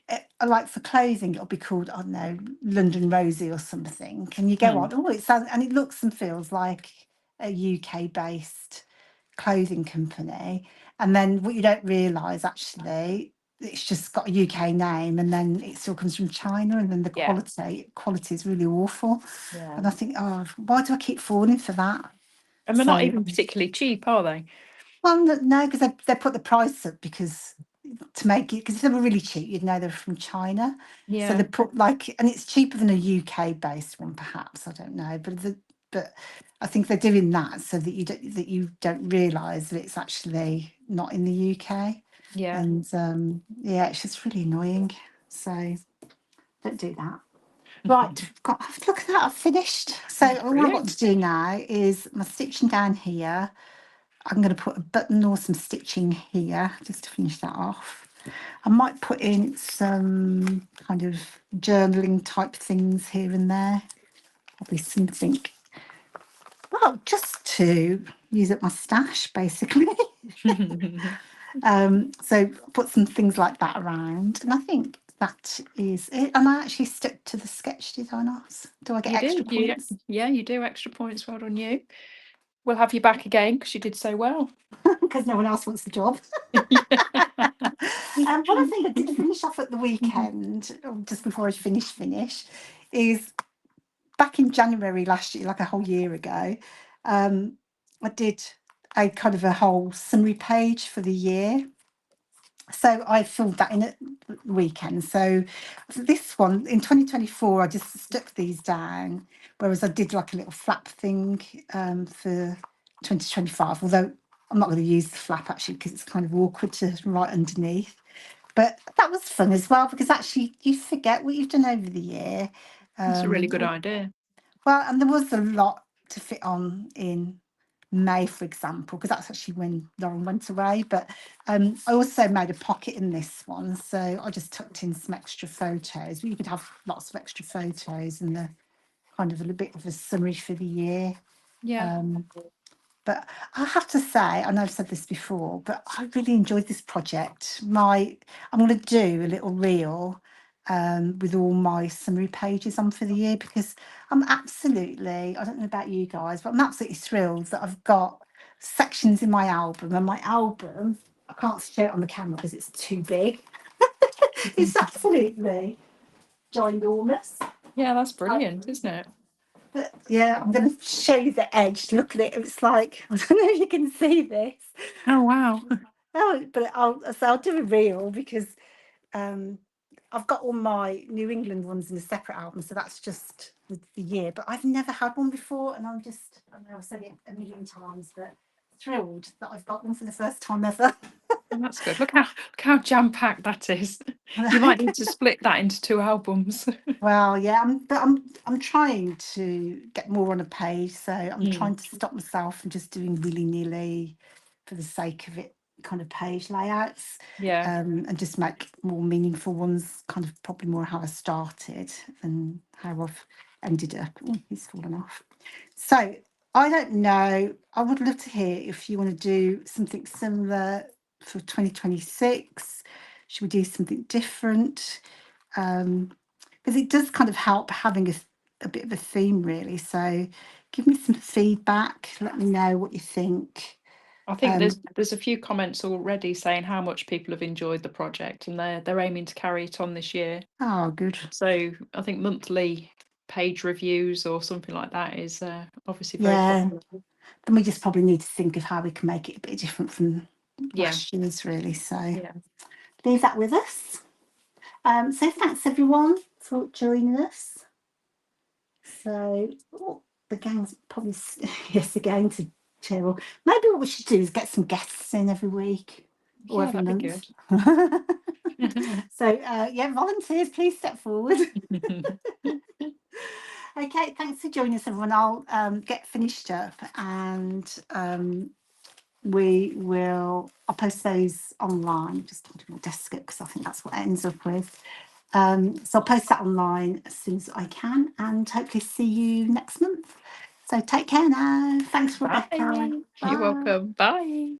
like for clothing, it'll be called, I don't know, London Rosie or something. And you go on, oh, it sounds, and it looks and feels like a UK based clothing company. And then what you don't realise actually it's just got a UK name, and then it still comes from China, and then the Yeah. quality is really awful. Yeah. And I think, oh, why do I keep falling for that? And they're not So, even particularly cheap, are they? well, no, because they put the price up because to make it, because if they were really cheap, you'd know they're from China. So they Yeah. put like, and it's cheaper than a UK based one, perhaps. I don't know, but I think they're doing that so that you don't realise that it's actually not in the UK. Yeah. And yeah, it's just really annoying. So don't do that. Right, look at that, I've finished. So all I've got to Brilliant. do now is my stitching down here. I'm going to put a button or some stitching here just to finish that off. I might put in some kind of journaling type things here and there. Probably something, well, just to use up my stash, basically. So put some things like that around, and I think that is it. And I actually stuck to the sketch, did I not? Do I get You extra did. points? Yeah, you do. Extra points. Well done, you. We'll have you back again because you did so well. Because no one else wants the job. One other thing I did finish off at the weekend, just before I finish, is back in January last year, like a whole year ago, I did a kind of a whole summary page for the year. So I filled that in at the weekend. So for this one in 2024, I just stuck these down, whereas I did like a little flap thing for 2025, although I'm not going to use the flap actually because it's kind of awkward to write underneath. But that was fun as well because actually you forget what you've done over the year. That's a really good Um, idea. well, and there was a lot to fit on in May, for example, because that's actually when Lauren went away. But I also made a pocket in this one, so I just tucked in some extra photos. You could have lots of extra photos and the kind of a bit of a summary for the year. Yeah. But I have to say, I know I've said this before, but I really enjoyed this project. I'm going to do a little reel with all my summary pages on for the year because I'm absolutely, I don't know about you guys, but I'm absolutely thrilled that I've got sections in my album. And my album, I can't show it on the camera because it's too big. It's absolutely ginormous. Yeah, that's brilliant, isn't it? But yeah, I'm going to show you the edge. Look at it. It's like, I don't know if you can see this. Oh, wow. Oh, but I'll do a reel because um, I've got all my New England ones in a separate album, so that's just the year. But I've never had one before, and I know I've said it a million times, but thrilled that I've got one for the first time ever. And that's good. Look how jam-packed that is. You might need to split that into 2 albums. Well, yeah, I'm trying to get more on a page, so I'm trying to stop myself from just doing willy-nilly for the sake of it kind of page layouts, Yeah. and just make more meaningful ones, kind of probably more how I started than how I've ended up. Oh, he's fallen off. So I don't know. I would love to hear if you want to do something similar for 2026. Should we do something different? Because it does kind of help having a bit of a theme, really. So give me some feedback. Let me know what you think. I think there's a few comments already saying how much people have enjoyed the project and they're aiming to carry it on this year. Oh, good. So I think monthly page reviews or something like that is obviously very Yeah. popular. Then we just probably need to think of how we can make it a bit different from Yeah. last year's, really. So Yeah. leave that with us. So thanks everyone for joining us. So the gang's probably yes again to chill. Maybe what we should do is get some guests in every week or Yeah, every that'd be month. good. So yeah, volunteers, please step forward. Okay, thanks for joining us, everyone. I'll get finished up and I'll post those online. Just onto my desk because I think that's what it ends up with. So I'll post that online as soon as I can and hopefully see you next month. So take care now. Thanks, Rebecca. Bye. You're welcome. Bye.